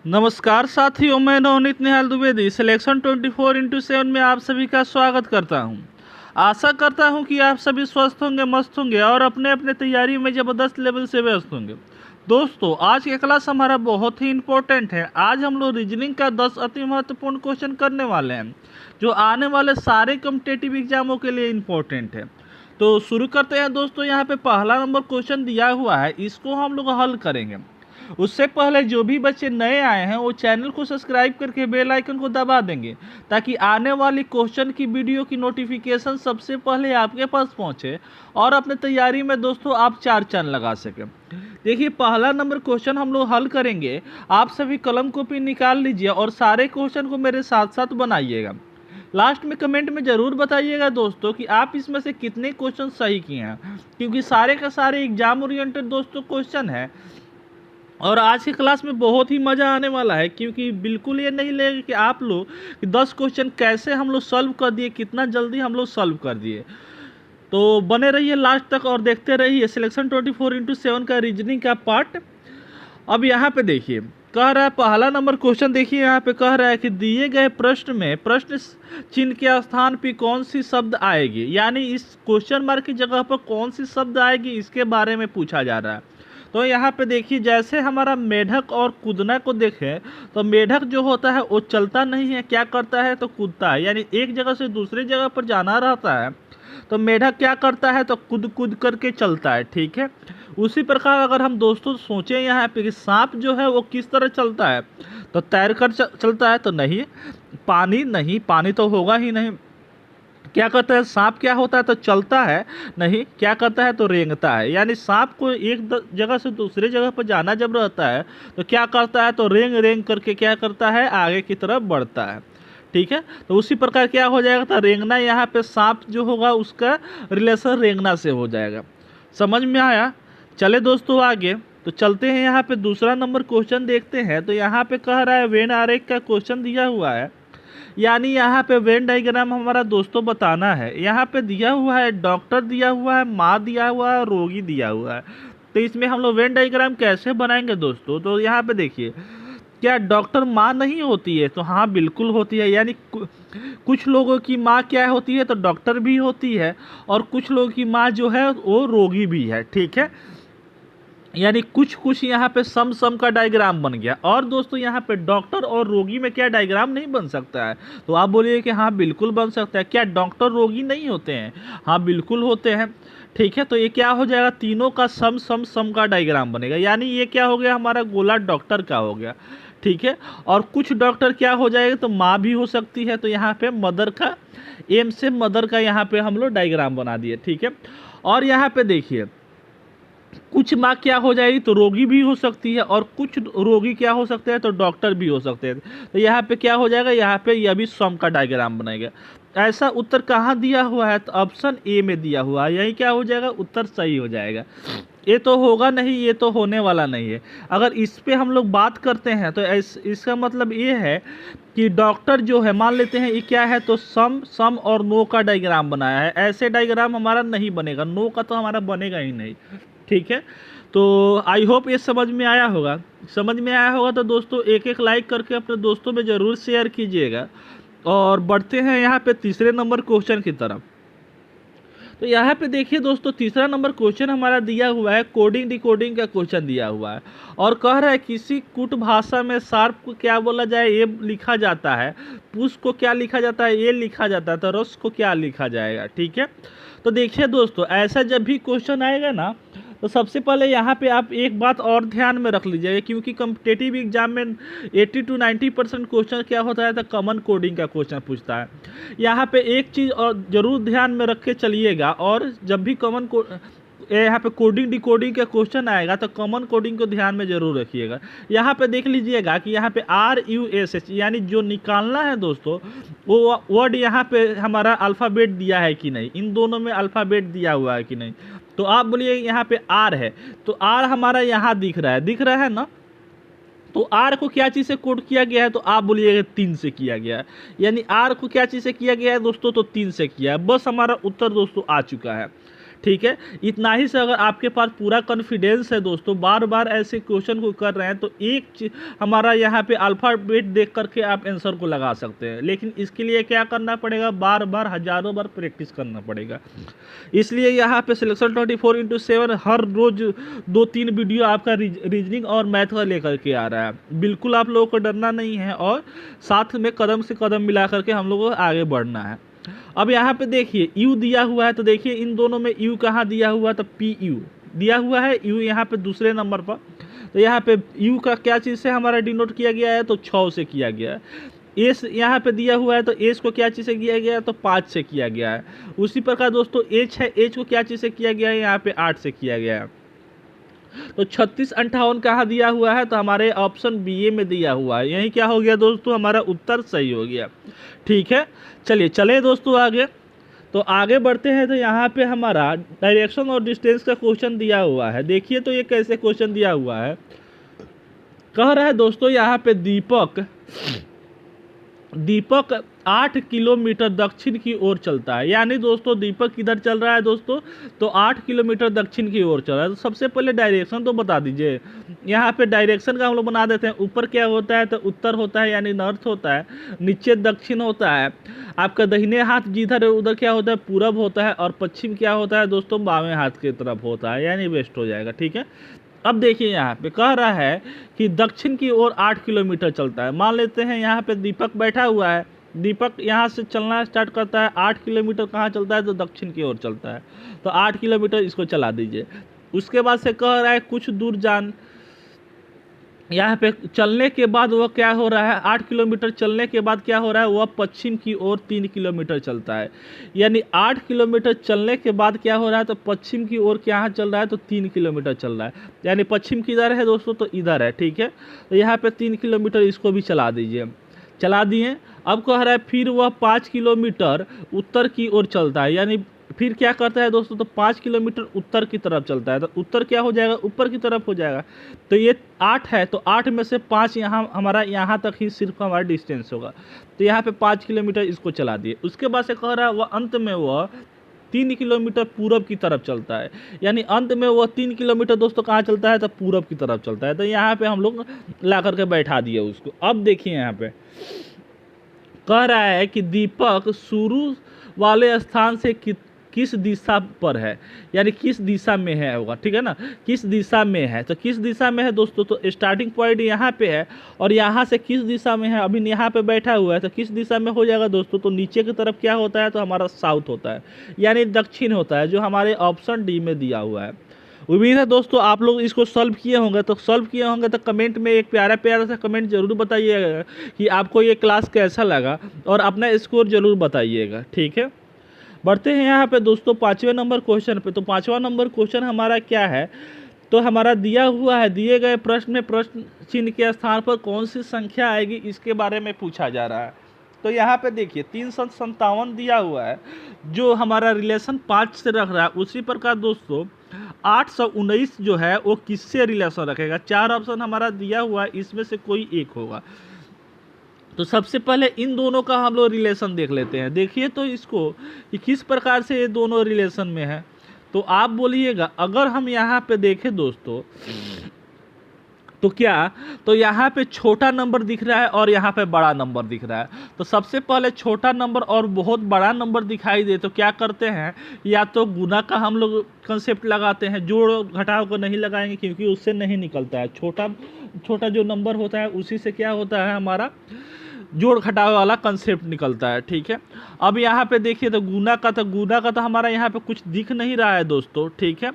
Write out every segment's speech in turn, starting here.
नमस्कार साथियों, मैं नवनीत निहाल द्विवेदी सिलेक्शन 24x7 में आप सभी का स्वागत करता हूं। आशा करता हूं कि आप सभी स्वस्थ होंगे, मस्त होंगे और अपने अपने तैयारी में ज़बरदस्त लेवल से व्यस्त होंगे। दोस्तों, आज की क्लास हमारा बहुत ही इम्पोर्टेंट है। आज हम लोग रीजनिंग का 10 अति महत्वपूर्ण क्वेश्चन करने वाले हैं, जो आने वाले सारे कॉम्पिटिटिव एग्जामों के लिए इम्पोर्टेंट है। तो शुरू करते हैं दोस्तों। यहाँ पे पहला नंबर क्वेश्चन दिया हुआ है, इसको हम लोग हल करेंगे। उससे पहले जो भी बच्चे नए आए हैं वो चैनल को सब्सक्राइब करके बेल आइकन को दबा देंगे, ताकि आने वाली क्वेश्चन की वीडियो की नोटिफिकेशन सबसे पहले आपके पास पहुंचे और अपने तैयारी में दोस्तों आप चार चांद लगा सकें। देखिए, पहला नंबर क्वेश्चन हम लोग हल करेंगे। आप सभी कलम कॉपी निकाल लीजिए और सारे क्वेश्चन को मेरे साथ साथ बनाइएगा। लास्ट में कमेंट में ज़रूर बताइएगा दोस्तों कि आप इसमें से कितने क्वेश्चन सही किए हैं, क्योंकि सारे का सारे एग्जाम ओरिएंटेड दोस्तों क्वेश्चन है। और आज की क्लास में बहुत ही मज़ा आने वाला है, क्योंकि बिल्कुल ये नहीं लगेगा कि आप लोग 10 क्वेश्चन कैसे हम लोग सॉल्व कर दिए, कितना जल्दी हम लोग सॉल्व कर दिए। तो बने रहिए लास्ट तक और देखते रहिए सिलेक्शन 24x7 का रीजनिंग का पार्ट। अब यहाँ पे देखिए, कह रहा है पहला नंबर क्वेश्चन। देखिए यहाँ पे कह रहा है कि दिए गए प्रश्न में प्रश्न चिन्ह के स्थान पे कौन सी शब्द आएगी, यानी इस क्वेश्चन मार्क की जगह पर कौन सी शब्द आएगी, इसके बारे में पूछा जा रहा है। तो यहाँ पे देखिए, जैसे हमारा मेढक और कूदना को देखें तो मेढक जो होता है वो चलता नहीं है, क्या करता है तो कूदता है, यानी एक जगह से दूसरी जगह पर जाना रहता है तो मेढक क्या करता है तो कूद कूद करके चलता है। ठीक है, उसी प्रकार अगर हम दोस्तों सोचें यहाँ पे कि सांप जो है वो किस तरह चलता है, तो तैर कर चलता है, तो नहीं। नहीं, पानी तो होगा ही नहीं। क्या करता है सांप, क्या होता है तो चलता है, नहीं। क्या करता है तो रेंगता है, यानी सांप को एक जगह से दूसरे जगह पर जाना जब रहता है तो क्या करता है तो रेंग रेंग करके क्या करता है, आगे की तरफ बढ़ता है। ठीक है, तो उसी प्रकार क्या हो जाएगा तो रेंगना, यहाँ पे सांप जो होगा उसका रिलेशन रेंगना से हो जाएगा। समझ में आया? चले दोस्तों आगे तो चलते हैं। यहाँ पे दूसरा नंबर क्वेश्चन देखते हैं। तो यहाँ पे कह रहा है वेन आरेख का क्वेश्चन दिया हुआ है, यानी यहाँ पे वेन डायग्राम हमारा दोस्तों बताना है। यहाँ पे दिया हुआ है डॉक्टर दिया हुआ है, माँ दिया हुआ है, रोगी दिया हुआ है। तो इसमें हम लोग वेन डायग्राम कैसे बनाएंगे दोस्तों? तो यहाँ पे देखिए, क्या डॉक्टर माँ नहीं होती है? तो हाँ, बिल्कुल होती है। यानी कुछ लोगों की माँ क्या होती है तो डॉक्टर भी होती है, और कुछ लोगों की माँ जो है वो रोगी भी है। ठीक है, यानी कुछ कुछ यहाँ पे सम सम का डायग्राम बन गया। और दोस्तों यहाँ पे डॉक्टर और रोगी में क्या डायग्राम नहीं बन सकता है? तो आप बोलिए कि हाँ बिल्कुल बन सकता है। क्या डॉक्टर रोगी नहीं होते हैं? हाँ बिल्कुल होते हैं। ठीक है, तो ये क्या हो जाएगा, तीनों का सम सम सम का डायग्राम बनेगा। यानी ये क्या हो गया, हमारा गोला डॉक्टर का हो गया। ठीक है, और कुछ डॉक्टर क्या हो जाएगा तो माँ भी हो सकती है। तो यहाँ पे मदर का, एम से मदर का यहाँ पे हम लोग डायग्राम बना दिए। ठीक है, और यहाँ पे देखिए, कुछ माँ क्या हो जाएगी तो रोगी भी हो सकती है, और कुछ रोगी क्या हो सकते हैं तो डॉक्टर भी हो सकते हैं। तो यहाँ पे क्या हो जाएगा, यहाँ पे यह भी सम का डायग्राम बनाएगा। ऐसा उत्तर कहाँ दिया हुआ है तो ऑप्शन ए में दिया हुआ है। यही क्या हो जाएगा, उत्तर सही हो जाएगा। ये तो होगा नहीं, ये तो होने वाला नहीं है। अगर इस पे हम लोग बात करते हैं तो इसका मतलब ये है कि डॉक्टर जो है, मान लेते हैं ये क्या है तो सम सम और नो का डायग्राम बनाया है। ऐसे डायग्राम हमारा नहीं बनेगा, नो का तो हमारा बनेगा ही नहीं। ठीक है, तो आई होप ये समझ में आया होगा। समझ में आया होगा तो दोस्तों एक एक लाइक करके अपने दोस्तों में ज़रूर शेयर कीजिएगा। और बढ़ते हैं यहाँ पे तीसरे नंबर क्वेश्चन की तरफ। तो यहाँ पे देखिए दोस्तों, तीसरा नंबर क्वेश्चन हमारा दिया हुआ है, कोडिंग डिकोडिंग का क्वेश्चन दिया हुआ है। और कह रहा है किसी कुट भाषा में शार्प को क्या बोला जाए, ये लिखा जाता है। पुष को क्या लिखा जाता है, ये लिखा जाता है। तो रस को क्या लिखा जाएगा? ठीक है, तो देखिए दोस्तों, ऐसा जब भी क्वेश्चन आएगा ना तो सबसे पहले यहाँ पे आप एक बात और ध्यान में रख लीजिएगा, क्योंकि कॉम्पिटिटिव एग्जाम में 80 to 90% क्वेश्चन क्या होता है तो कॉमन कोडिंग का क्वेश्चन पूछता है। यहाँ पे एक चीज़ और ज़रूर ध्यान में रख के चलिएगा, और जब भी यहाँ पे कोडिंग डिकोडिंग का क्वेश्चन आएगा तो कॉमन कोडिंग को ध्यान में जरूर रखिएगा। यहाँ पे देख लीजिएगा कि यहाँ पे RUSH यानी जो निकालना है दोस्तों, वो वर्ड यहाँ पे हमारा अल्फ़ाबेट दिया है कि नहीं, इन दोनों में अल्फ़ाबेट दिया हुआ है कि नहीं। तो आप बोलिए यहाँ पे R है, तो R हमारा यहाँ दिख रहा है ना। तो R को क्या चीज़ से कोड किया गया है तो आप बोलिएगा 3 से किया गया है। यानी R को क्या चीज़ से किया गया है दोस्तों तो 3 से किया है। बस हमारा उत्तर दोस्तों आ चुका है। ठीक है, इतना ही से अगर आपके पास पूरा कॉन्फिडेंस है दोस्तों, बार बार ऐसे क्वेश्चन को कर रहे हैं, तो हमारा यहाँ पे अल्फ़ाबेट देख करके आप आंसर को लगा सकते हैं। लेकिन इसके लिए क्या करना पड़ेगा, बार बार हज़ारों बार प्रैक्टिस करना पड़ेगा। इसलिए यहाँ पे सिलेक्शन 24x7 हर रोज़ 2-3 वीडियो आपका रीजनिंग और मैथ का लेकर के आ रहा है। बिल्कुल आप लोगों को डरना नहीं है और साथ में कदम से कदम मिला करके हम लोगों को आगे बढ़ना है। अब यहाँ पे देखिए यू दिया हुआ है, तो देखिए इन दोनों में यू कहाँ दिया हुआ है, तो पी यू दिया हुआ है, यू यहाँ पे दूसरे नंबर पर। तो यहाँ पे यू का क्या चीज़ से हमारा डिनोट किया गया है, तो 6 से किया गया है। एस यहाँ पे दिया हुआ है, तो एस को क्या चीज़ से किया गया है, तो 5 से किया गया है। उसी प्रकार दोस्तों एच है, एच को क्या चीज़ से किया गया है, यहाँ पे 8 से किया गया है। तो 3658 कहाँ दिया हुआ है, तो हमारे ऑप्शन बी ए में दिया हुआ है। यही क्या हो गया दोस्तों, हमारा उत्तर सही हो गया। ठीक है, चले दोस्तों आगे। तो आगे बढ़ते हैं, तो यहाँ पे हमारा डायरेक्शन और डिस्टेंस का क्वेश्चन दिया हुआ है। देखिए तो ये कैसे क्वेश्चन दिया हुआ है, कह रहा है दोस्तों यहाँ पे दीपक 8 किलोमीटर दक्षिण की ओर चलता है। यानी दोस्तों दीपक किधर चल रहा है दोस्तों, तो 8 किलोमीटर दक्षिण की ओर चल रहा है। तो सबसे पहले डायरेक्शन तो बता दीजिए। यहाँ पे डायरेक्शन का हम लोग बना देते हैं। ऊपर क्या होता है, तो उत्तर होता है यानी नॉर्थ होता है, नीचे दक्षिण होता है, आपका दाहिने हाथ जिधर है उधर क्या होता है, पूरब होता है, और पश्चिम क्या होता है दोस्तों, बावें हाथ की तरफ होता है, यानी वेस्ट हो जाएगा। ठीक है, अब देखिए यहाँ पे कह रहा है कि दक्षिण की ओर 8 किलोमीटर चलता है। मान लेते हैं यहाँ पे दीपक बैठा हुआ है, दीपक यहाँ से चलना स्टार्ट करता है, 8 किलोमीटर कहाँ चलता है, तो दक्षिण की ओर चलता है। तो 8 किलोमीटर इसको चला दीजिए। उसके बाद से कह रहा है कुछ दूर यहाँ पे चलने के बाद वह क्या हो रहा है, 8 किलोमीटर चलने के बाद क्या हो रहा है, वह पश्चिम की ओर 3 किलोमीटर चलता है। यानी 8 किलोमीटर चलने के बाद क्या हो रहा है, तो पश्चिम की ओर क्या चल रहा है, तो 3 किलोमीटर चल रहा है। यानी पश्चिम किधर है दोस्तों, तो इधर है। ठीक है, तो यहाँ पे 3 किलोमीटर इसको भी चला दीजिए। चला दिए। अब कह रहा है फिर वह 5 किलोमीटर उत्तर की ओर चलता है। यानी फिर क्या करता है दोस्तों, तो 5 किलोमीटर उत्तर की तरफ चलता है। तो उत्तर क्या हो जाएगा, ऊपर की तरफ हो जाएगा। तो ये 8 है, तो 8 में से 5 यहाँ हमारा यहाँ तक ही सिर्फ हमारा डिस्टेंस होगा। तो यहाँ पे 5 किलोमीटर इसको चला दिए। उसके बाद से कह रहा है वह अंत में वह 3 किलोमीटर पूरब की तरफ चलता है। यानी अंत में वह 3 किलोमीटर दोस्तों कहाँ चलता है, तो पूरब की तरफ चलता है। तो यहाँ पे हम लोग ला करके बैठा दिए उसको। अब देखिए यहाँ पे कह रहा है कि दीपक शुरू वाले स्थान से किस दिशा पर है, यानी किस दिशा में है होगा। ठीक है ना, किस दिशा में है, तो किस दिशा में है दोस्तों, तो स्टार्टिंग पॉइंट यहाँ पे है और यहाँ से किस दिशा में है, अभी यहाँ पे बैठा हुआ है, तो किस दिशा में हो जाएगा दोस्तों, तो नीचे की तरफ क्या होता है, तो हमारा साउथ होता है, यानी दक्षिण होता है, जो हमारे ऑप्शन डी में दिया हुआ है। उम्मीद है दोस्तों आप लोग इसको सॉल्व किए होंगे। तो कमेंट में एक प्यारा प्यारा सा कमेंट जरूर बताइएगा कि आपको ये क्लास कैसा लगा, और अपना स्कोर जरूर बताइएगा। ठीक है, बढ़ते हैं यहाँ पे दोस्तों 5वें नंबर क्वेश्चन पे। तो 5वां नंबर क्वेश्चन हमारा क्या है, तो हमारा दिया हुआ है, दिए गए प्रश्न में प्रश्न चिन्ह के स्थान पर कौन सी संख्या आएगी, इसके बारे में पूछा जा रहा है। तो यहाँ पे देखिए 357 दिया हुआ है, जो हमारा रिलेशन 5 से रख रहा है। उसी प्रकार दोस्तों 819 जो है वो किससे रिलेशन रखेगा। 4 ऑप्शन हमारा दिया हुआ है, इसमें से कोई एक होगा। तो सबसे पहले इन दोनों का हम लोग रिलेशन देख लेते हैं। देखिए तो इसको कि किस प्रकार से ये दोनों रिलेशन में है। तो आप बोलिएगा, अगर हम यहाँ पे देखें दोस्तों, तो क्या, तो यहाँ पे छोटा नंबर दिख रहा है और यहाँ पे बड़ा नंबर दिख रहा है। तो सबसे पहले छोटा नंबर और बहुत बड़ा नंबर दिखाई दे तो क्या करते हैं, या तो गुना का हम लोग कंसेप्ट लगाते हैं, जोड़ घटाव को नहीं लगाएंगे क्योंकि उससे नहीं निकलता है। छोटा जो नंबर होता है उसी से क्या होता है, हमारा जोड़ घटाव वाला कंसेप्ट निकलता है। ठीक है, अब यहाँ पे देखिए तो गुना का तो हमारा यहाँ पे कुछ दिख नहीं रहा है दोस्तों। ठीक है,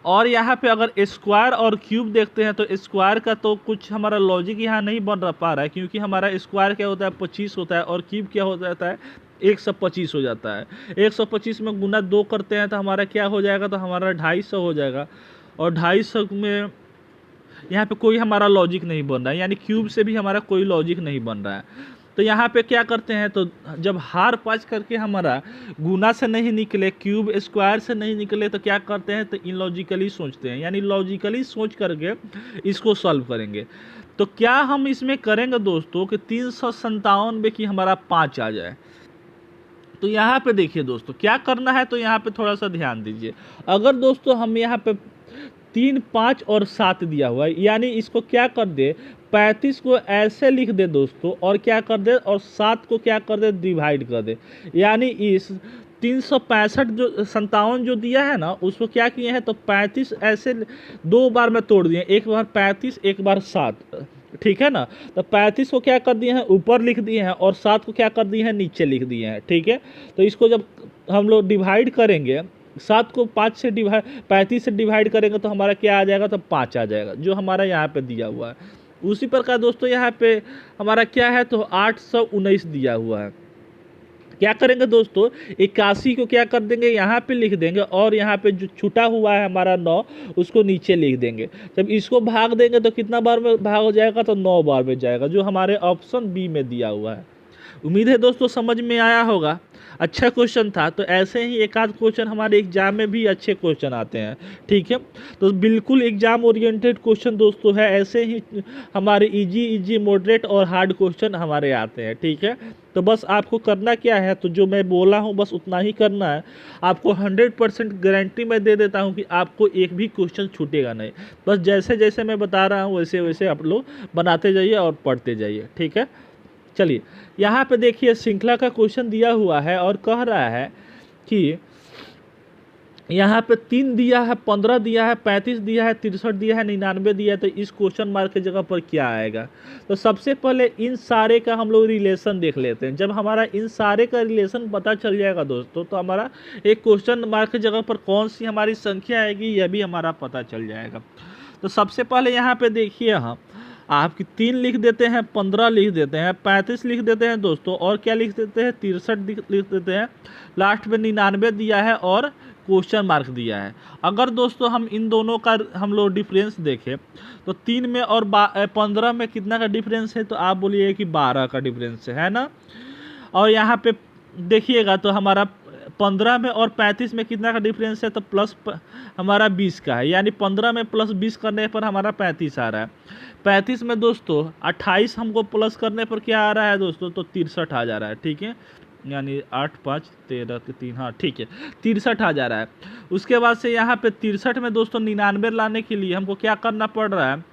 और यहाँ पे अगर स्क्वायर और क्यूब देखते हैं तो स्क्वायर का तो कुछ हमारा लॉजिक यहाँ नहीं बन पा रहा है, क्योंकि हमारा स्क्वायर क्या होता है 25 होता है, और क्यूब क्या हो जाता है 125 हो जाता है। 125 में गुना 2 करते हैं तो हमारा क्या हो जाएगा, तो हमारा 250 हो जाएगा। और 250 में यहाँ पे कोई हमारा लॉजिक नहीं बन रहा है, यानी क्यूब से भी हमारा कोई लॉजिक नहीं बन रहा है। तो यहाँ पे क्या करते हैं, तो जब हार पाँच करके हमारा गुना से नहीं निकले, क्यूब स्क्वायर से नहीं निकले, तो क्या करते हैं, तो इलॉजिकली सोचते हैं, यानी लॉजिकली सोच करके इसको सॉल्व करेंगे। तो क्या हम इसमें करेंगे दोस्तों कि 357 की हमारा 5 आ जाए। तो यहाँ पे देखिए दोस्तों क्या करना है, तो यहाँ पे थोड़ा सा ध्यान दीजिए। अगर दोस्तों हम यहाँ पे 3, 5 और 7 दिया हुआ है, यानी इसको क्या कर दे, 35 को ऐसे लिख दे दोस्तों, और क्या कर दे, और 7 को क्या कर दे, डिवाइड कर दे। यानी इस 365 जो 57 जो दिया है ना, उसको क्या किए हैं, तो 35 ऐसे 2 बार में तोड़ दिए, एक बार 35 एक बार 7, ठीक है ना। तो 35 को क्या कर दिए हैं, ऊपर लिख दिए हैं, और 7 को क्या कर दिए हैं, नीचे लिख दिए हैं, ठीक है। तो इसको जब हम लोग डिवाइड करेंगे, 7 को 5 से डिवाइड 35 से डिवाइड करेंगे तो हमारा क्या आ जाएगा, तो 5 आ जाएगा, जो हमारा यहाँ पे दिया हुआ है। उसी प्रकार दोस्तों यहाँ पे हमारा क्या है, तो 819 दिया हुआ है। क्या करेंगे दोस्तों, 81 को क्या कर देंगे, यहाँ पे लिख देंगे, और यहाँ पे जो छूटा हुआ है हमारा 9, उसको नीचे लिख देंगे। जब इसको भाग देंगे तो कितना बार में भाग हो जाएगा, तो 9 बार में जाएगा, जो हमारे ऑप्शन बी में दिया हुआ है। उम्मीद है दोस्तों समझ में आया होगा। अच्छा क्वेश्चन था। तो ऐसे ही एक आध क्वेश्चन हमारे एग्जाम में भी अच्छे क्वेश्चन आते हैं, ठीक है। तो बिल्कुल एग्जाम ओरिएंटेड क्वेश्चन दोस्तों है, ऐसे ही हमारे इजी मॉडरेट और हार्ड क्वेश्चन हमारे आते हैं, ठीक है। तो बस आपको करना क्या है, तो जो मैं बोला हूँ बस उतना ही करना है। आपको 100% गारंटी मैं दे देता हूँ कि आपको एक भी क्वेश्चन छूटेगा नहीं। बस जैसे जैसे मैं बता रहा हूँ वैसे वैसे आप लोग बनाते जाइए और पढ़ते जाइए, ठीक है। चलिए यहाँ पे देखिए श्रृंखला का क्वेश्चन दिया हुआ है और कह रहा है कि यहाँ पे 3 दिया है, 15 दिया है, 35 दिया है, 63 दिया है, 99 दिया है। तो इस क्वेश्चन मार्क की जगह पर क्या आएगा। तो सबसे पहले इन सारे का हम लोग रिलेशन देख लेते हैं। जब हमारा इन सारे का रिलेशन पता चल जाएगा दोस्तों, तो हमारा एक क्वेश्चन मार्क की जगह पर कौन सी हमारी संख्या आएगी यह भी हमारा पता चल जाएगा। तो सबसे पहले यहाँ पे देखिए हम आपकी 3 लिख देते हैं, 15 लिख देते हैं, 35 लिख देते हैं दोस्तों, और क्या लिख देते हैं, 63 लिख देते हैं, लास्ट में 99 दिया है और क्वेश्चन मार्क दिया है। अगर दोस्तों हम इन दोनों का हम लोग डिफरेंस देखें तो 3 में और 15 में कितना का डिफरेंस है, तो आप बोलिए कि 12 का डिफरेंस है ना। और यहाँ पे देखिएगा तो हमारा 15 में और 35 में कितना का डिफरेंस है, तो प्लस हमारा 20 का है, यानी 15 में प्लस 20 करने पर हमारा 35 आ रहा है। 35 में दोस्तों 28 हमको प्लस करने पर क्या आ रहा है दोस्तों, तो 63 आ जा रहा है, ठीक है। यानी 8 5 13 3, हाँ ठीक है, 63 आ जा रहा है। उसके बाद से यहाँ पे 63 में दोस्तों 99 लाने के लिए हमको क्या करना पड़ रहा है,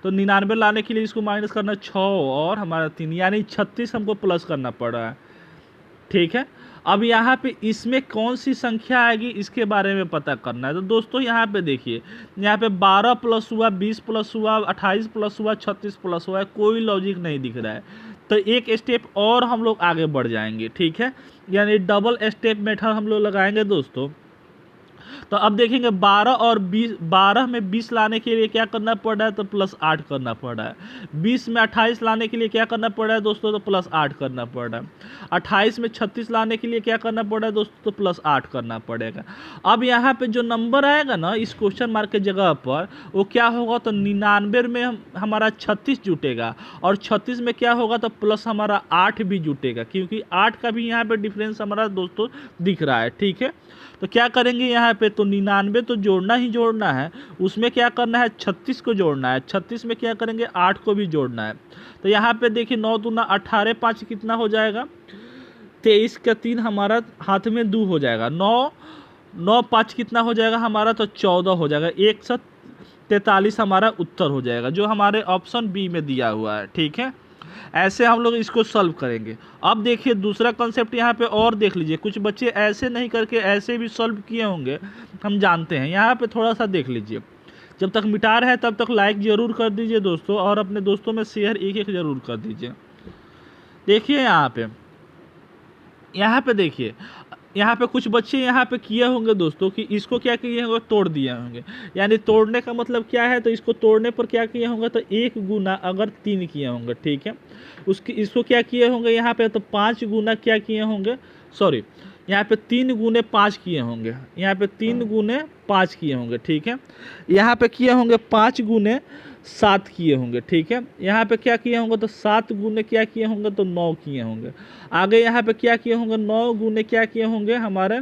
तो 99 लाने के लिए इसको माइनस करना 6 और हमारा 3, यानी 36 हमको प्लस करना पड़ रहा है, ठीक है। अब यहाँ पे इसमें कौन सी संख्या आएगी इसके बारे में पता करना है। तो दोस्तों यहाँ पे देखिए, यहाँ पे 12 प्लस हुआ, 20 प्लस हुआ, 28 प्लस हुआ, 36 प्लस हुआ है, कोई लॉजिक नहीं दिख रहा है। तो एक स्टेप और हम लोग आगे बढ़ जाएंगे, ठीक है, यानी डबल स्टेप मेथड हम लोग लगाएंगे दोस्तों। तो अब देखेंगे 12 और 20, 12 में 20 लाने के लिए क्या करना पड़ रहा है, तो प्लस 8 करना पड़ रहा है। 20 में 28 लाने के लिए क्या करना पड़ रहा है दोस्तों, तो प्लस 8 करना पड़ रहा है। 28 में 36 लाने के लिए क्या करना पड़ रहा है दोस्तों, तो प्लस 8 करना पड़ेगा। अब यहाँ पे जो नंबर आएगा ना इस क्वेश्चन मार्क की जगह पर, वो क्या होगा, तो 99 में हमारा 36 जुटेगा, और 36 में क्या होगा, तो प्लस हमारा 8 भी जुटेगा, क्योंकि 8 का भी यहाँ पे डिफरेंस हमारा दोस्तों दिख रहा है, ठीक है। तो क्या करेंगे यहाँ पे, तो 99 तो जोड़ना ही जोड़ना है, उसमें क्या करना है, 36 को जोड़ना है, 36 में क्या करेंगे, 8 को भी जोड़ना है। तो यहाँ पे देखिए 9 दूना 18, 5 कितना हो जाएगा, 23 का 3 हमारा हाथ में 2 हो जाएगा, 9 5 कितना हो जाएगा हमारा, तो 14 हो जाएगा, 143 हमारा उत्तर हो जाएगा, जो हमारे ऑप्शन बी में दिया हुआ है, ठीक है। ऐसे हम लोग इसको सॉल्व करेंगे। अब देखिए दूसरा कॉन्सेप्ट यहाँ पे और देख लीजिए, कुछ बच्चे ऐसे नहीं करके ऐसे भी सॉल्व किए होंगे, हम जानते हैं। यहाँ पे थोड़ा सा देख लीजिए, जब तक मिटा रहे हैं तब तक लाइक ज़रूर कर दीजिए दोस्तों, और अपने दोस्तों में शेयर एक एक ज़रूर कर दीजिए। देखिए यहाँ पे देखिए, यहाँ पे कुछ बच्चे यहाँ पे किए होंगे दोस्तों कि इसको क्या किए होंगे, तोड़ दिए होंगे। यानी तोड़ने का मतलब क्या है, तो इसको तोड़ने पर क्या किए होंगे, तो 1 गुना अगर 3 किए होंगे, ठीक है। इसको क्या किए होंगे यहाँ पे, तो 5 गुना क्या किए होंगे, सॉरी यहाँ पे 3 गुने 5 किए होंगे, यहाँ पे 3 गुने 5 किए होंगे, ठीक है। यहाँ पे किए होंगे 5 गुने 7 किए होंगे, ठीक है। यहाँ पे क्या किए होंगे, तो 7 गुने क्या किए होंगे, तो 9 किए होंगे। आगे यहाँ पे क्या किए होंगे, 9 गुने क्या किए होंगे, हमारे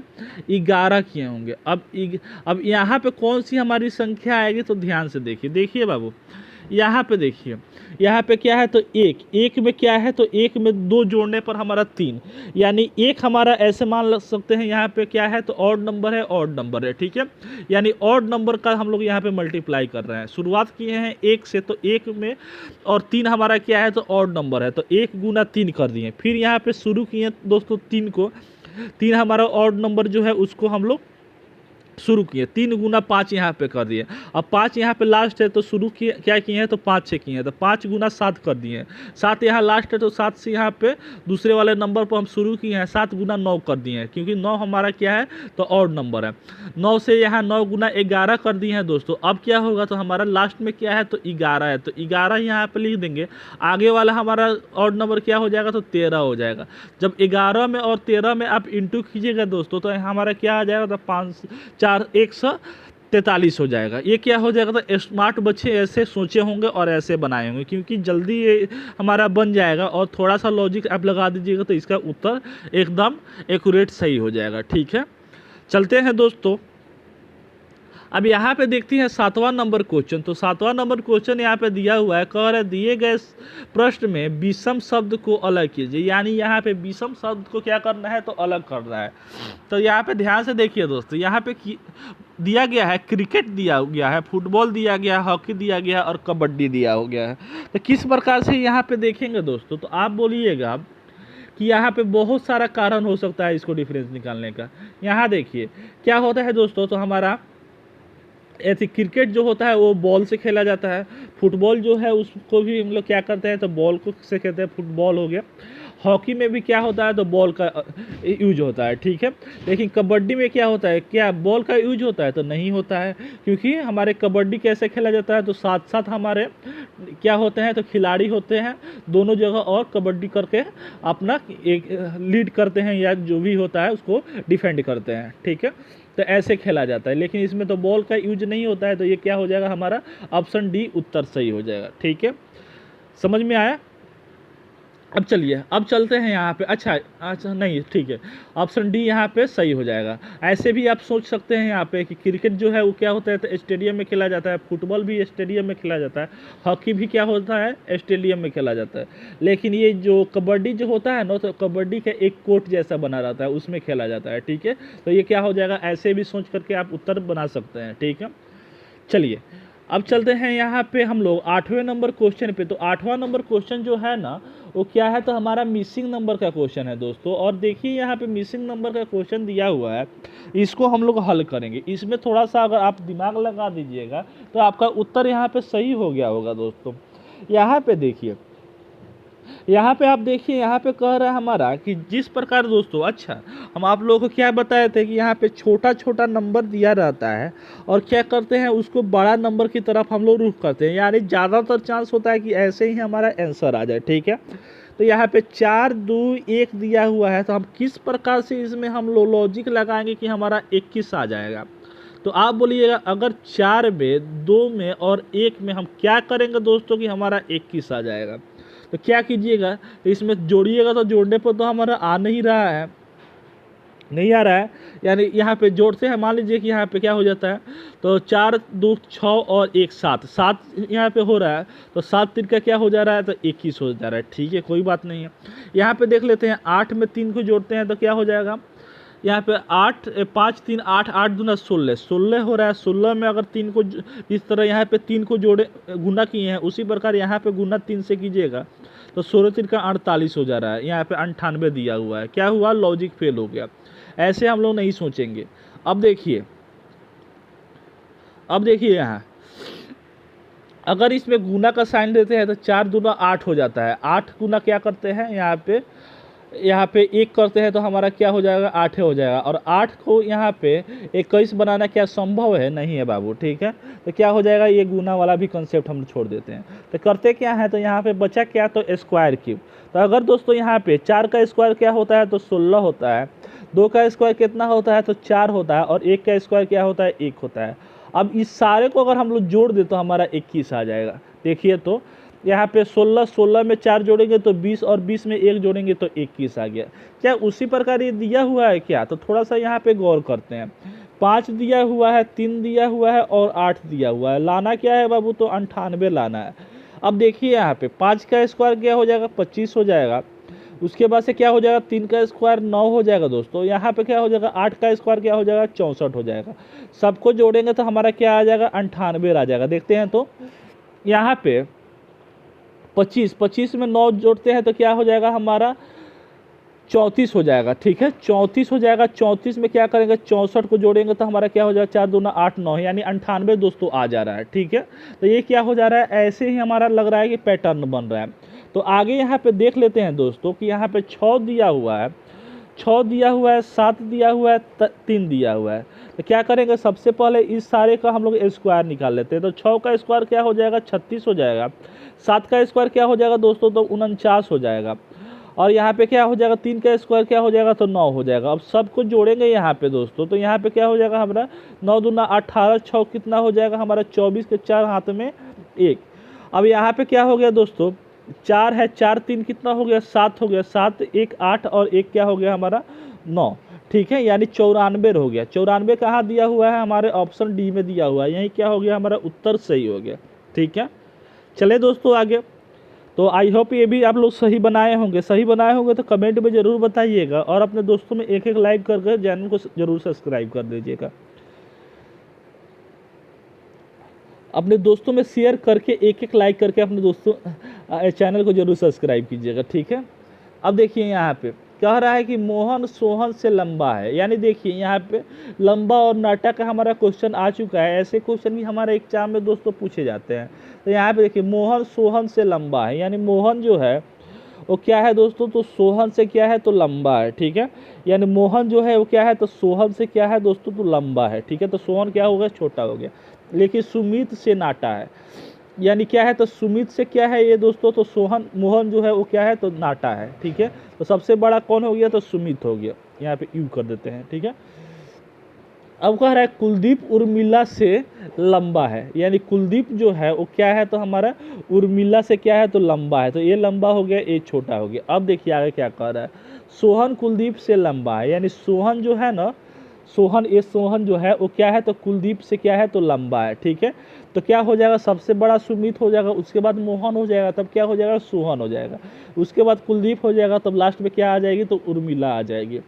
11 किए होंगे। अब यहाँ पे कौन सी हमारी संख्या आएगी, तो ध्यान से देखिए बाबू, यहाँ पे देखिए, यहाँ पे क्या है तो एक, एक में क्या है तो एक में दो जोड़ने पर हमारा 3, यानी एक हमारा ऐसे मान लग सकते हैं यहाँ पे क्या है तो ऑड नंबर है, ऑड नंबर है, ठीक है। यानी ऑड नंबर का हम लोग यहाँ पे मल्टीप्लाई कर रहे हैं, शुरुआत किए हैं एक से, तो एक में और 3 हमारा क्या है तो ऑड नंबर है, तो 1 गुना 3 कर दिए। फिर यहाँ पे शुरू किए दोस्तों 3 को, 3 हमारा ऑड नंबर जो है उसको हम लोग शुरू किए, 3 गुना 5 यहाँ पे कर दिए। अब 5 यहाँ पे लास्ट है तो शुरू किए क्या किए हैं तो 5 से किए हैं, तो 5 गुना 7 कर दिए। 7 यहाँ लास्ट है तो 7 से यहाँ पे दूसरे वाले नंबर पर हम शुरू किए हैं, 7 गुना 9 कर दिए हैं, क्योंकि 9 हमारा क्या है तो ऑड नंबर है। 9 से यहाँ 9 गुना 11 कर दिए हैं दोस्तों। अब क्या होगा तो हमारा लास्ट में क्या है तो 11 है, तो 11 यहाँ पर लिख देंगे। आगे वाला हमारा ऑड नंबर क्या हो जाएगा तो 13 हो जाएगा। जब 11 में और 13 में आप इंटू कीजिएगा दोस्तों, तो हमारा क्या आ जाएगा तो 5 4 143 हो जाएगा। ये क्या हो जाएगा तो स्मार्ट बच्चे ऐसे सोचे होंगे और ऐसे बनाए होंगे, क्योंकि जल्दी ये हमारा बन जाएगा, और थोड़ा सा लॉजिक आप लगा दीजिएगा तो इसका उत्तर एकदम एक्यूरेट सही हो जाएगा, ठीक है। चलते हैं दोस्तों, अब यहाँ पे देखते हैं 7वां नंबर क्वेश्चन। तो 7वां नंबर क्वेश्चन यहाँ पे दिया हुआ है, कह रहे दिए गए प्रश्न में विषम शब्द को अलग कीजिए, यानी यहाँ पे विषम शब्द को क्या करना है तो अलग करना है। तो यहाँ पे ध्यान से देखिए दोस्तों, यहाँ पे दिया गया है क्रिकेट दिया गया है, फुटबॉल दिया गया है, हॉकी दिया गया है और कबड्डी दिया हो गया है। तो किस प्रकार से यहाँ पे देखेंगे दोस्तों, तो आप बोलिएगा कि यहाँ पे बहुत सारा कारण हो सकता है इसको डिफरेंस निकालने का। यहाँ देखिए क्या होता है दोस्तों, तो हमारा ऐसे क्रिकेट जो होता है वो बॉल से खेला जाता है, फुटबॉल जो है उसको भी हम लोग क्या करते हैं तो बॉल को से कहते हैं, फुटबॉल हो गया। हॉकी में भी क्या होता है तो बॉल का यूज होता है, ठीक है। लेकिन कबड्डी में क्या होता है, क्या बॉल का यूज होता है तो नहीं होता है, क्योंकि हमारे कबड्डी कैसे खेला जाता है तो साथ साथ हमारे क्या होते हैं तो खिलाड़ी होते हैं दोनों जगह, और कबड्डी करके अपना एक लीड करते हैं या जो भी होता है उसको डिफेंड करते हैं, ठीक है। तो ऐसे खेला जाता है, लेकिन इसमें तो बॉल का यूज नहीं होता है, तो ये क्या हो जाएगा हमारा ऑप्शन डी उत्तर सही हो जाएगा, ठीक है। समझ में आया। अब चलिए अब चलते हैं यहाँ पे, अच्छा नहीं ठीक है, ऑप्शन डी यहाँ पे सही हो जाएगा। ऐसे भी आप सोच सकते हैं यहाँ पे कि क्रिकेट जो है वो क्या होता है तो स्टेडियम में खेला जाता है, फुटबॉल भी स्टेडियम में खेला जाता है, हॉकी भी क्या होता है स्टेडियम में खेला जाता है। लेकिन ये जो कबड्डी जो होता है ना, तो कबड्डी का एक कोर्ट जैसा बना रहता है, उसमें खेला जाता है, ठीक है। तो ये क्या हो जाएगा, ऐसे भी सोच करके आप उत्तर बना सकते हैं, ठीक है। चलिए अब चलते हैं यहाँ पे हम लोग 8वें नंबर क्वेश्चन पे। तो 8वां नंबर क्वेश्चन जो है ना वो क्या है तो हमारा मिसिंग नंबर का क्वेश्चन है दोस्तों। और देखिए यहाँ पे मिसिंग नंबर का क्वेश्चन दिया हुआ है, इसको हम लोग हल करेंगे। इसमें थोड़ा सा अगर आप दिमाग लगा दीजिएगा तो आपका उत्तर यहाँ पे सही हो गया होगा दोस्तों। यहाँ पे देखिए, यहाँ पे आप देखिए, यहाँ पे कह रहा है हमारा कि जिस प्रकार दोस्तों, अच्छा हम आप लोगों को क्या बताए थे कि यहाँ पे छोटा छोटा नंबर दिया रहता है और क्या करते हैं उसको बड़ा नंबर की तरफ हम लोग रुख करते हैं, यानी ज़्यादातर चांस होता है कि ऐसे ही हमारा आंसर आ जाए, ठीक है। तो यहाँ पे 4 2 1 दिया हुआ है, तो हम किस प्रकार से इसमें हम लोग लॉजिक लगाएंगे कि हमारा 21 आ जाएगा। तो आप बोलिएगा अगर 4 में 2 में और 1 में हम क्या करेंगे दोस्तों कि हमारा 21 आ जाएगा। तो क्या कीजिएगा, तो इसमें जोड़िएगा, तो जोड़ने पर तो हमारा आ नहीं रहा है, नहीं आ रहा है, यानी यहाँ पे जोड़ते हैं, मान लीजिए कि यहाँ पे क्या हो जाता है तो 4 2 6 और 1 7 7 यहाँ पे हो रहा है, तो 7 3 का क्या हो जा रहा है तो 21 हो जा रहा है, ठीक है, कोई बात नहीं है। यहाँ पे देख लेते हैं 8 में 3 को जोड़ते हैं तो क्या हो जाएगा, यहाँ पे 8 5 3 8 8 दूना 16 16 हो रहा है। 16 में अगर 3 को इस तरह यहाँ पे 3 को जोड़े गुना किए हैं, उसी प्रकार यहाँ पे गुना 3 से कीजिएगा तो 16 3 का 48 हो जा रहा है। यहाँ पे 98 दिया हुआ है, क्या हुआ लॉजिक फेल हो गया। ऐसे हम लोग नहीं सोचेंगे। अब देखिए यहाँ अगर इसमें गुना का साइन देते हैं तो 4 दूना 8 हो जाता है। 8 गुना क्या करते हैं यहाँ पे 1 करते हैं तो हमारा क्या हो जाएगा 8 हो जाएगा। और 8 को यहाँ पे 21 बनाना क्या संभव है, नहीं है बाबू, ठीक है। तो क्या हो जाएगा, ये गुना वाला भी कंसेप्ट हम छोड़ देते हैं। तो करते क्या है, तो यहाँ पे बचा क्या तो स्क्वायर क्यूब। तो अगर दोस्तों यहाँ पे 4 का स्क्वायर क्या होता है तो 16 होता है, 2 का स्क्वायर कितना होता है तो 4 होता है, और 1 का स्क्वायर क्या होता है 1 होता है। अब इस सारे को अगर हम लोग जोड़ दे तो हमारा 21 आ जाएगा। देखिए तो यहाँ पे 16 में 4 जोड़ेंगे तो 20, और 20 में 1 जोड़ेंगे तो 21 आ गया। क्या उसी प्रकार ये दिया हुआ है क्या, तो थोड़ा सा यहाँ पे गौर करते हैं। 5 दिया हुआ है, 3 दिया हुआ है और 8 दिया हुआ है। लाना क्या है बाबू, तो 98 लाना है। अब देखिए यहाँ पे 5 का स्क्वायर क्या हो जाएगा, 25 हो जाएगा। उसके बाद से क्या हो जाएगा, 3 का स्क्वायर 9 हो जाएगा दोस्तों। यहाँ पे क्या हो जाएगा, 8 का स्क्वायर क्या हो जाएगा, 64 हो जाएगा। सबको जोड़ेंगे तो हमारा क्या आ जाएगा, 98 आ जाएगा। देखते हैं तो यहाँ पे 25 में 9 जोड़ते हैं तो क्या हो जाएगा हमारा, 34 हो जाएगा। ठीक है, 34 हो जाएगा। 34 में क्या करेंगे, 64 को जोड़ेंगे तो हमारा क्या हो जाएगा, 4 दूना 8 9, यानी 98 दोस्तों आ जा रहा है। ठीक है, तो ये क्या हो जा रहा है, ऐसे ही हमारा लग रहा है कि पैटर्न बन रहा है। तो आगे यहाँ पे देख लेते हैं दोस्तों कि यहाँ पे 6 दिया हुआ है, 6 दिया हुआ है, 7 दिया हुआ है, 3 दिया हुआ है। तो क्या करेंगे, सबसे पहले इस सारे का हम लोग स्क्वायर निकाल लेते हैं। तो 6 का स्क्वायर क्या हो जाएगा, 36 हो जाएगा। 7 का स्क्वायर क्या हो जाएगा दोस्तों, तो 49 हो जाएगा। और यहाँ पे क्या हो जाएगा, 3 का स्क्वायर क्या हो जाएगा, तो 9 हो जाएगा। अब सब कुछ जोड़ेंगे यहाँ पे दोस्तों, तो यहाँ पे क्या हो जाएगा हमारा, 9 दूना 18, 6 कितना हो जाएगा हमारा 24 के 4 हाथ में 1। अब यहाँ पे क्या हो गया दोस्तों, 4 है, 4 3 कितना हो गया, 7 हो गया। 7 1 8 और 1 क्या हो गया हमारा 9। ठीक है, यानी 94 हो गया। 94 कहाँ दिया हुआ है, हमारे ऑप्शन डी में दिया हुआ है। यही क्या हो गया, हमारा उत्तर सही हो गया। ठीक है, चले दोस्तों आगे। तो आई होप ये भी आप लोग सही बनाए होंगे। सही बनाए होंगे तो कमेंट में ज़रूर बताइएगा, और अपने दोस्तों में एक लाइक करके चैनल को ज़रूर सब्सक्राइब कर दीजिएगा। अपने दोस्तों में शेयर करके एक लाइक करके अपने दोस्तों चैनल को ज़रूर सब्सक्राइब कीजिएगा। ठीक है, अब देखिए यहाँ पे कह रहा है कि मोहन सोहन से लंबा है। यानी देखिए यहाँ पे लंबा और नाटा का हमारा क्वेश्चन आ चुका है। ऐसे क्वेश्चन भी हमारे एग्जाम में दोस्तों पूछे जाते हैं। तो यहाँ पे देखिए मोहन सोहन से लंबा है, यानी मोहन जो है वो क्या है दोस्तों, तो सोहन से क्या है, तो लंबा है। ठीक है, यानी मोहन जो है वो क्या है, तो सोहन से क्या है दोस्तों, तो लंबा है। ठीक है, तो सोहन क्या हो गया, छोटा हो गया। लेकिन सुमित से नाटा है, यानी क्या है, तो सुमित से क्या है ये दोस्तों, तो मोहन जो है वो क्या है, तो नाटा है। ठीक है, तो सबसे बड़ा कौन हो गया, तो सुमित हो गया। यहाँ पे यू कर देते हैं। ठीक है, अब कह रहा है कुलदीप उर्मिला से लंबा है। यानी कुलदीप जो है वो क्या है, तो हमारा उर्मिला से क्या है, तो लंबा है। तो ये लंबा हो गया, ये छोटा हो गया। अब देखिए आगे क्या कह रहा है, सोहन कुलदीप से लंबा है। यानी सोहन जो है ना, सोहन जो है वो क्या है, तो कुलदीप से क्या है, तो लंबा है। ठीक है, तो क्या हो जाएगा, सबसे बड़ा सुमित हो जाएगा, उसके बाद मोहन हो जाएगा, तब क्या हो जाएगा, सोहन हो जाएगा, उसके बाद कुलदीप हो जाएगा, तब लास्ट में क्या आ जाएगी, तो उर्मिला आ जाएगी।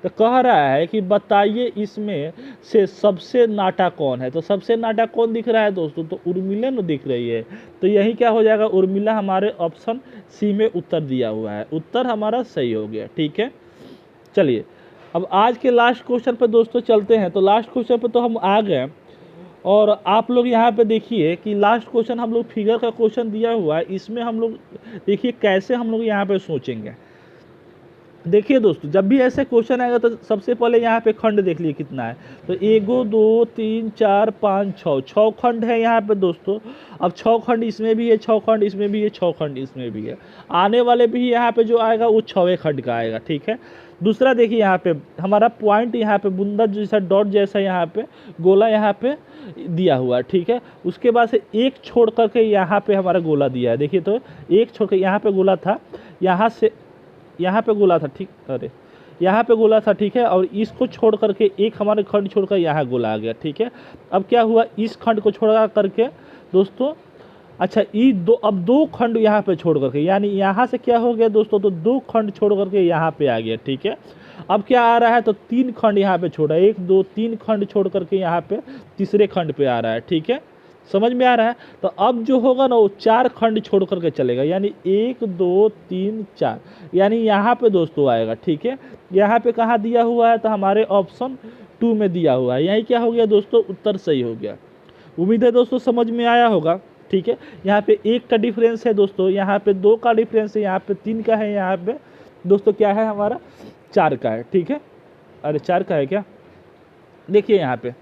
तो कह रहा है कि बताइए इसमें से सबसे नाटा कौन है। तो सबसे नाटा कौन दिख रहा है दोस्तों, तो उर्मिला न दिख रही है। तो यही क्या हो जाएगा, उर्मिला हमारे ऑप्शन सी में उत्तर दिया हुआ है। उत्तर हमारा सही हो गया। ठीक है, चलिए अब आज के लास्ट क्वेश्चन पर दोस्तों चलते हैं। तो लास्ट क्वेश्चन पर तो हम आ गए, और आप लोग यहाँ पे देखिए कि लास्ट क्वेश्चन हम लोग फिगर का क्वेश्चन दिया हुआ है। इसमें हम लोग देखिए कैसे हम लोग यहाँ पे सोचेंगे। देखिए दोस्तों, जब भी ऐसे क्वेश्चन आएगा तो सबसे पहले यहाँ पे खंड देख लिए कितना है। तो 1 2 3 4 5 6, 6 खंड है यहाँ पे दोस्तों। अब 6 खंड इसमें भी है, 6 खंड इसमें भी है, 6 खंड इसमें भी है। आने वाले भी यहाँ पे जो आएगा वो 6वें खंड का आएगा। ठीक है, दूसरा देखिए यहाँ पे हमारा पॉइंट, यहाँ पे बुंदा जैसा डॉट जैसा यहाँ पे गोला यहाँ पे दिया हुआ है। ठीक है, उसके बाद से एक छोड़ करके यहाँ पे हमारा गोला दिया है। देखिए तो एक छोड़ के यहाँ पे गोला था, यहाँ से यहाँ पे गोला था। ठीक, अरे यहाँ पे गोला था। ठीक है, और इसको छोड़ करके एक हमारे खंड छोड़कर यहाँ गोला आ गया। ठीक है, अब क्या हुआ, इस खंड को छोड़ करके दोस्तों, अच्छा अब 2 खंड यहाँ पे छोड़ करके, यानी यहाँ से क्या हो गया दोस्तों, तो 2 खंड छोड़ करके यहाँ पे आ गया। ठीक है, अब क्या आ रहा है, तो 3 खंड यहाँ पे छोड़ा, 1 2 3 खंड छोड़ करके यहाँ पे तीसरे खंड पे आ रहा है। ठीक है, समझ में आ रहा है। तो अब जो होगा ना वो 4 खंड छोड़ करके चलेगा, यानी 1 2 3 4, यानी यहाँ पे दोस्तों आएगा। ठीक है, यहाँ पे कहाँ दिया हुआ है, तो हमारे ऑप्शन 2 में दिया हुआ है। यही क्या हो गया दोस्तों, उत्तर सही हो गया। उम्मीद है दोस्तों समझ में आया होगा। ठीक है, यहाँ पे 1 का डिफरेंस है दोस्तों, यहाँ पे 2 का डिफरेंस है, यहाँ पे 3 का है, यहाँ पे दोस्तों क्या है हमारा 4 का है। ठीक है, अरे 4 का है क्या, देखिए यहाँ पे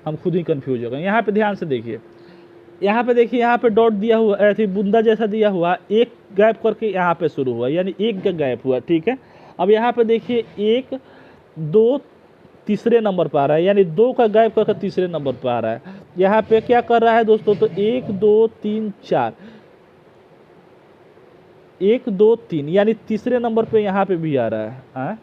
हम खुद ही कंफ्यूज हो गए। यहाँ पे ध्यान से देखिए, यहाँ पे देखिए, यहाँ पे डॉट दिया हुआ ऐसे बुंदा जैसा दिया हुआ, एक गैप करके यहाँ पे शुरू हुआ, यानी एक का गैप हुआ। ठीक है, अब यहाँ पे देखिए 1 2 तीसरे नंबर पर आ रहा है, यानी 2 का गैप करके तीसरे नंबर पर आ रहा है। यहाँ पे क्या कर रहा है दोस्तों, तो 1 2 3 4, 1 2 3, यानी तीसरे नंबर पे यहाँ पे भी आ रहा है।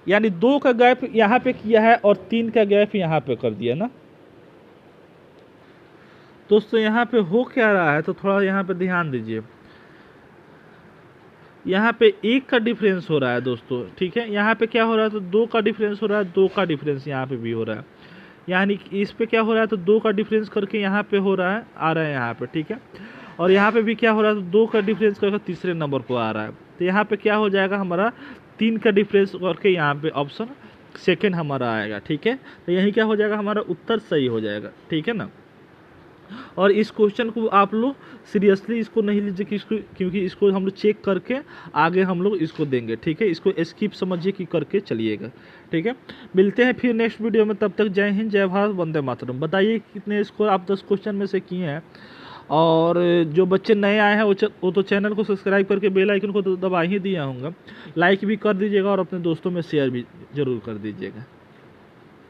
यानी 2 का गैप यहाँ पे किया है और 3 का गैप यहाँ पे कर दिया ना। दोस्तों यहाँ पे हो क्या रहा है, तो थोड़ा यहाँ पे ध्यान दीजिए। यहाँ पे 1 का डिफरेंस हो रहा है दोस्तों, ठीक है। यहाँ पे क्या हो रहा है, तो 2 का डिफरेंस हो रहा है, 2 का डिफरेंस यहाँ पे भी हो रहा है। यानी कि इस पे क्या हो रहा है, तो 2 का डिफरेंस करके यहाँ पे हो रहा है, आ रहा है यहाँ पे, ठीक है। और यहाँ पे भी क्या हो रहा है, तो 2 का डिफरेंस करके तीसरे नंबर पर आ रहा है। तो यहाँ पे क्या हो जाएगा हमारा, 3 का डिफरेंस करके यहाँ पे ऑप्शन सेकेंड हमारा आएगा, ठीक है। तो यही क्या हो जाएगा, हमारा उत्तर सही हो जाएगा, ठीक है ना। और इस क्वेश्चन को आप लोग सीरियसली इसको नहीं लीजिए कि इसको, क्योंकि इसको हम लोग चेक करके आगे हम लोग इसको देंगे, ठीक है। इसको स्किप समझिए कि करके चलिएगा, ठीक है। मिलते हैं फिर नेक्स्ट वीडियो में, तब तक जय हिंद, जय भारत, वंदे मातरम। बताइए कितने स्कोर आप 10 क्वेश्चन में से किए हैं। और जो बच्चे नए आए हैं वो तो चैनल को सब्सक्राइब करके बेल आइकन को तो दबा ही दिया होगा। लाइक भी कर दीजिएगा और अपने दोस्तों में शेयर भी ज़रूर कर दीजिएगा।